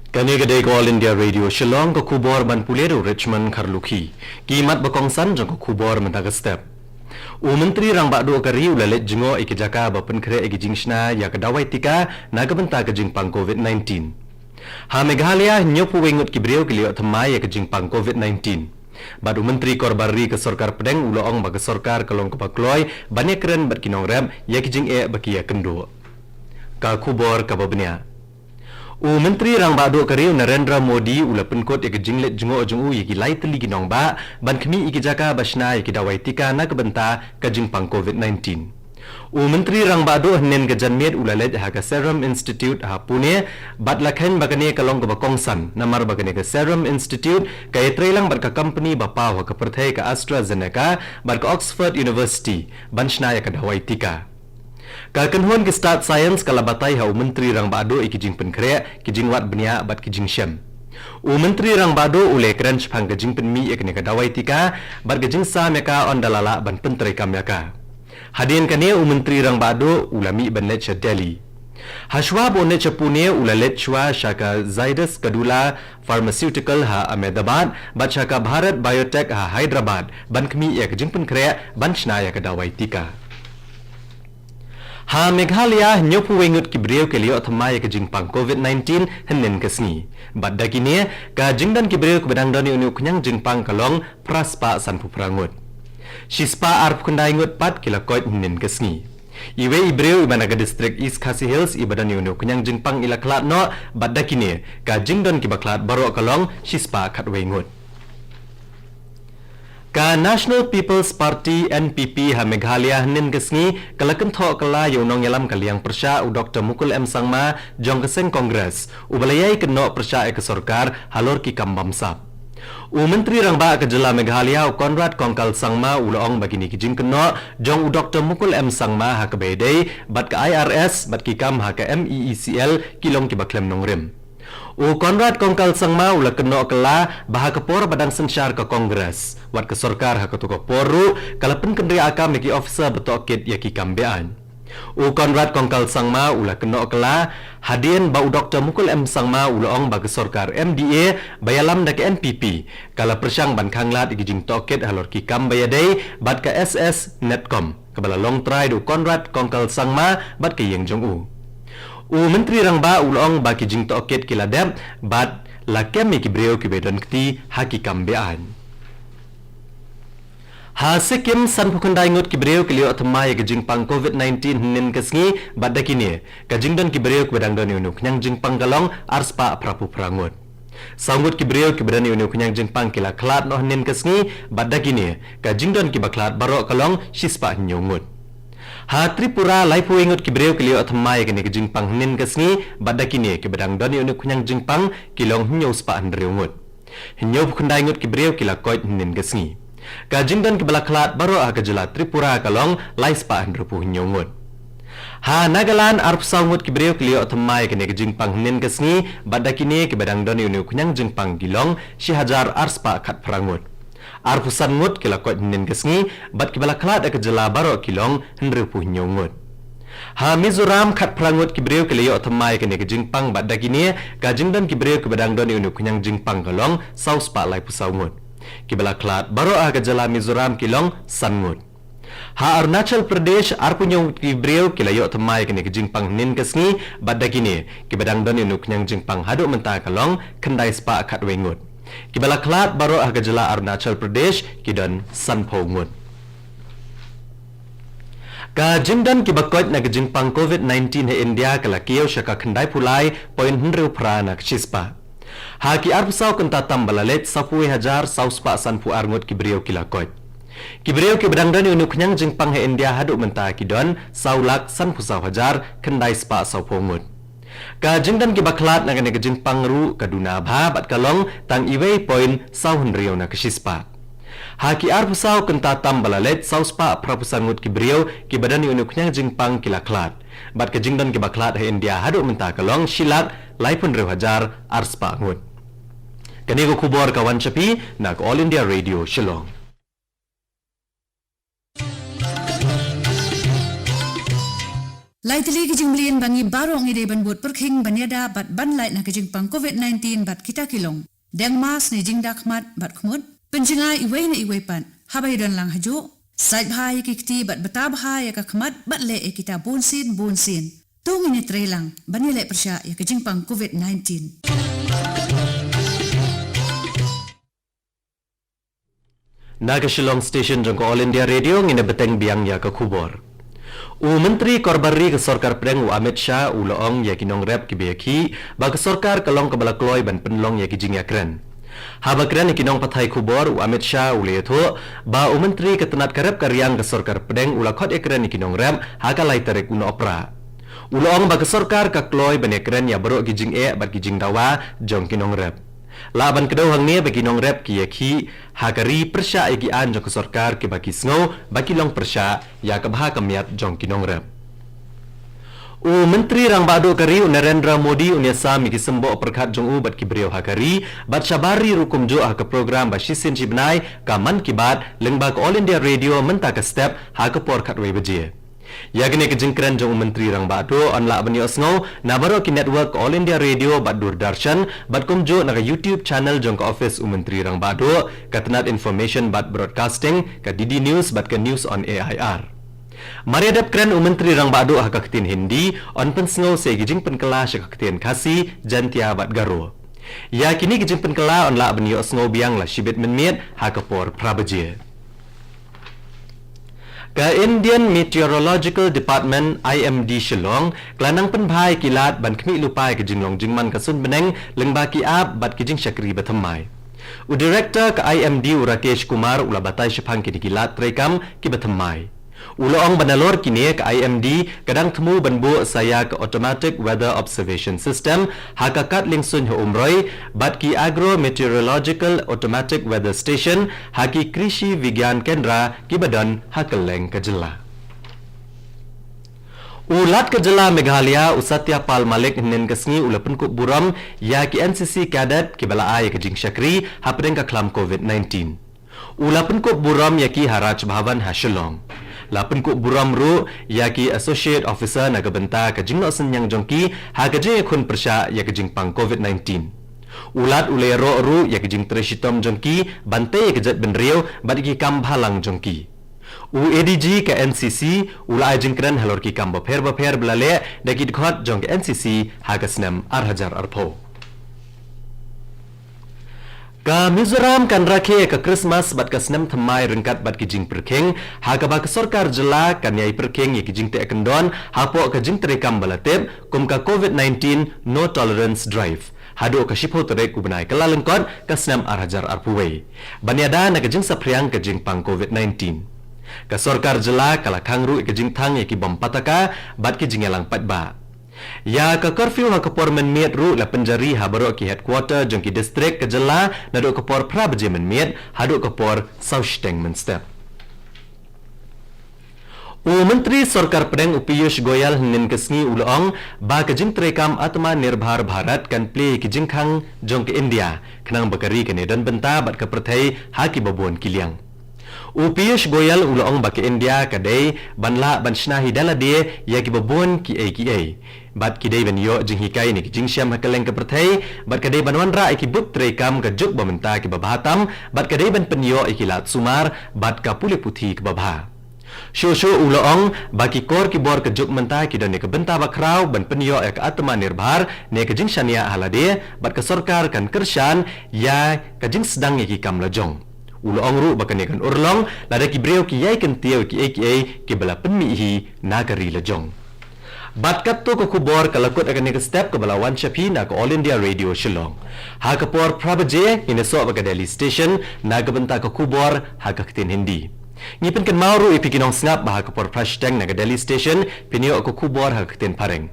Kanegade ko All India Radio Shillong ko kubor ban pulero Richmond Kharlukhi kimat bakongsan jang ko kubor mentagastep Menteri rang bakdo kari ulalet jengo ikijaka bapen kre ikijingshna ya kedawai tika nagabenta kejingpang COVID-19 Ha Meghalaya nyopu wengut kibreo kilio thamai ya kejingpang COVID-19 Badu Menteri Korbari ke Sorkar Pedeng uloong bagi Sorkar Kelong Kepakloi banyak keren bat kinong rem ya kijing bakia kendo Ka kubor kababnya Menteri rang bakdo kariu Narendra Modi ula penkot ya kejinglet jengo jengu ya kilai teli ginong ba ban kemi ikijaka basna ya kidawai tika na kebenta kejingpang COVID-19 Menteri rang bakdo henen kejanmet ula let ha Serum Institute ha Pune bat lakhen bagane kalong kebakongsan namar bagane ke Serum Institute ka etrelang bat ka company bapa wa ka perthai ka AstraZeneca bat ka Oxford University banshna ya kidawai tika Kakenhuan ke Start Science kalabatai hau Menteri rang bado ikijing penkre kijing wat benia bat kijing syam. Menteri rang bado ule krench phang kijing penmi ekne kadawai tika bat kijing sa meka on dalala ban pentrai kamyaka. Hadien kane Menteri rang bado ulami ban lecha Delhi. Hashwa bonne chapune ula lechwa shaka Zydus Kadula Pharmaceutical ha Ahmedabad bat shaka Bharat Biotech ha Hyderabad ban kemi ekijing penkre ban shnaya kadawai tika. Ha Meghalaya nyopu wengut kibreo kelio thamai ke jingpang COVID-19 henen kesni. Bad dagine ka jingdan kibreo kebedang doni unu kunyang jingpang kalong praspa sanpu prangut. Shispa arp kundai ngut pat kilakot henen kesni. Iwe ibreo ibanaga district East Khasi Hills ibadani unu kunyang jingpang ilaklat no bad dagine ka jingdan kibaklat baro kalong shispa katwe ngut. Ka National People's Party NPP ha Meghalaya hnen gesngi kalakan tho kala yonong yalam kaliang persya u Dr. Mukul M Sangma jong keseng Kongres u balayai keno persya ke Sorkar halor ki kambam sap. Menteri rangba ke Jela Meghalaya u Conrad Kongkal Sangma u loong bagini kijing keno jong u Dr. Mukul M Sangma ha ke bedai bat ke IRS bat ki kam ha ke MEECL kilong ki baklem nongrim. Conrad Kongkal Sangma ula keno kela baha kepor badang sensyar ke Kongres wat ke Sorkar ha ketuka poru kalapen kendri akam yaki officer betokit yaki kambean. Conrad Kongkal Sangma ula keno kela hadien bau Dr. Mukul M Sangma ula ong bagi Sorkar MDA bayalam dak NPP kala persyang ban khanglat igijing tokit halor ki kam bayadai bat ke SS Netcom kebala long try du Conrad Kongkal Sangma bat ke Yang Jong Menteri rangba ulong baki jing tokit kiladem bat lakem kibreo kibedon kti hakikam bean. Ha Sikkim san pukundai ngut kibreo kilio atma ya gijing pang COVID-19 nin kesngi bat dakini kajing don kibreo kibedang don unuk nyang jing pang galong arspa prapu prangut. Sangut kibreo kibedan unuk nyang jing pang kila klat no nin kesngi bat dakini kajing don kibaklat baro kalong shispa nyungut. Ha Tripura laipu ingut kibreo kilio atmai kene ke jingpang nin kesni badakini ke bedang doni unu kunyang jingpang kilong hinyo spa andreungut hinyo kundai ingut kibreo kila koit nin kesni ka jingdan ke balaklat baro aga jela Tripura kalong lai spa andrepu hinyo ngut ha Nagaland arp saungut kibreo kilio atmai kene ke jingpang nin kesni badakini ke bedang doni unu kunyang jingpang kilong shihajar arspa khat prangut Arpusan ngut kila kot nin kesngi bat kibala klat ke jela baro kilong henrepu nyongut. Ha Mizoram khat prangut kibreo kiliyo thamai kene ke jingpang bat dagini ka jingdan kibreo ke badang doni unu kunyang jingpang kalong saus pa lai pusaungut. Kibala klat baro ke jela Mizoram kilong sangut. Ha Arunachal Pradesh arpunyong kibreo kilayo thamai kene ke jingpang nin kesngi bat dagini ke badang doni unu kunyang jingpang haduk menta kalong kendai spa khat wengut. Kibala klat baro aga jela Arunachal Pradesh kidon sanpo ngut. Ka jingdan kibakot na jingpang COVID-19 he India kala kiyo syaka kendai pulai poin henru prana ksispa. Ha ki arpsau kenta tambalalet 10,000 sauspa sanpu arngut kibriyo kilakot. Kibriyo kibedang dani unu kunyang jingpang he India haduk menta kidon saulak sanpu 1,000 kendai spa saupo ngut. Ka jingdan ki baklat na kene jing pangru kaduna bha bat kalong tang iwei point sauhun riau na kisispa. Ha ki ar pusau kenta tambalalet sauspa prapusangut ki brio ki badani unuk nyang jing pang kilaklat. Bat ka jingdan ki baklat he India hadu menta kalong shilak laipun riau hajar arspa ngut. Kani ko kubor kawan chapi na All India Radio Shillong. Laitili kijing bliin bangi barong ide ban buat perking banyada bat ban lait na kijing pang COVID-19 bat kita kilong. Deng mas ni jing dakmat bat kumut. Penjinga iway na iway pan. Habay dan lang hajo. Sait bahaya kikti bat betab bahaya kakmat bat le kita bonsin. Tung ini trelang banilai persya ya kijing pang COVID-19. Naga Shillong Station jangko All India Radio ngine beteng biang ya ke kubor. Menteri Korbari ke Sorkar Pedang Amit Shah Loong ya kinong rep ki beki ba ke Sorkar kelong ke bala kloy ban penlong ya kijing ya kren. Haba kren kinong pathai kubor Amit Shah le tho ba menteri ke tenat karep karyang ke Sorkar Pedang khot ekren kinong rep haka lai tarik uno opera. Loong ba ke Sorkar ka kloy ban ekren ya baro kijing bat kijing dawa jong kinong rep. Laban kedau hang ni bagi nong rep ki yaki hakari persya egi an jong Sorkar ke bagi sngo bagi long persya ya kabha kamiat jong kinong rep. Menteri rang badu kari Narendra Modi unyasa miki sembo perkat jong bat ki beriau hakari bat syabari rukum jo ke program ba shisin jibnai ka man kibat lengba ke All India Radio menta ke step ha ke por khat wei beje. Ya gini kejengkeren jong menteri rang batu onla bani osngo na baro ki network All India Radio bat Doordarshan bat kumjo na YouTube channel jong ka office menteri rang batu katenat information bat broadcasting ka DD News bat ka News on AIR. Mariadap keren menteri rang batu ha ka ketin Hindi on pensngo se gijing penkela ka ketin Khasi Jantia bat Garo. Ya kini gijing penkela onla bani osngo biang la shibit menmiet ha ka por prabaje. Ke Indian Meteorological Department IMD Shillong kelanang penbhai kilat ban kmi lupai ke jinglong jingman kasun beneng lengba ki ab bat ki jing syakri bathamai. Director ke IMD Rakesh Kumar ula batai syapang ki kilat trekam ki bathamai. Uloong banalor kini ke IMD kadang temu banbu saya ke Automatic Weather Observation System hakakat lingsun ho umroi bat ki Agro Meteorological Automatic Weather Station haki Krishi Vigyan Kendra ki badan hakeleng ke jela. Ulat ke jela Meghalaya Usatya Pal Malik nen kesngi ulapun kuk buram ya ki NCC Cadet ki bala ay ke jing syakri hapdeng ka klam COVID-19. Ulapun kuk buram ya ki Haraj Bhavan Shillong. Lapun kuk buram ru ya ki Associate Officer naga benta ke jingno senyang jongki ha ke jing kun persya ya ke jing pang COVID-19. Ulat ule ro ru ya ke jing treshitom jongki bante ke jat benriau bat ki kam bhalang jongki. ADG ke NCC ula jing kren halor ki kam bapher belale daki khot jong ke NCC ha ke snam arhajar arpho. Ka Mizoram kan rakhe ka Christmas bat ka snam thamai rengkat bat ki jing perkheng ha ka ba ka Sorkar jela kan yai perkheng ye ki jing te kendon ha po ka jing terekam balatep kum ka COVID-19 no tolerance drive hado ka shipho tere ku banai kala lengkot ka snam arhajar arpuwei banyada na ka jing sapriang ka jing pang COVID-19 ka Sorkar jela kala khangru ka jing thang ye ki bom pataka bat ki jing elang patba. Ya ke curfew ha kapor menmiet ru la penjari ha baro ki headquarter jong ki district ke jela na do kapor prabaje menmiet ha do kapor Sausteng menstep. Menteri Sorkar Pedang Piyush Goyal nen kesngi ulong ba ke jing trekam Atma Nirbhar Bharat kan play ki jing khang jong ke India kenang bakari ke nedan benta bat ke perthai ha ki babon kiliang. Piyush Goyal ulong ba ke India kadai banla ban shnahi dalade ya ki babon ki AKA bat kidai ban yo jing hikai ni jing syam hakaleng ke perthai bat kadai ban wanra ki but trekam ke juk bamenta ki babahatam bat kadai ban penyo ikilat sumar bat ka pule puthi ke babha. Sho uloong baki kor ki bor ke juk menta ki dan ke benta bakrau ban penyo ke Atma Nirbhar ne ke jing shania halade bat ke Sorkar kan kershan ya ke jing sedang ki kam lajong. Uloong ru bakane kan urlong lada ki breu ki yai kan tiau ki AKA ki bala penmi hi nagari lajong. Bat katto ko kubor kalakut akan ke step ke bala wan chapi na ke All India Radio Shillong. Ha ke por prabaje ine so baka Delhi station na ke benta ke kubor ha ke ketin Hindi. Ngipen kan mauru ipi kinong snap bah ke por prashteng na ke Delhi station pinio ke kubor ha ke ketin pareng.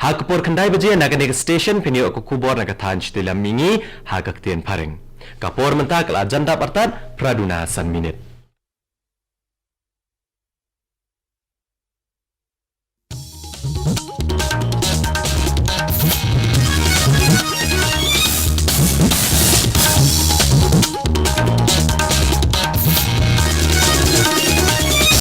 Ha ke por kandai baje na ke station pinio ke kubor na ke thanch tilam mingi ha ke ketin pareng. Kapor mentak la janda partat praduna san minit.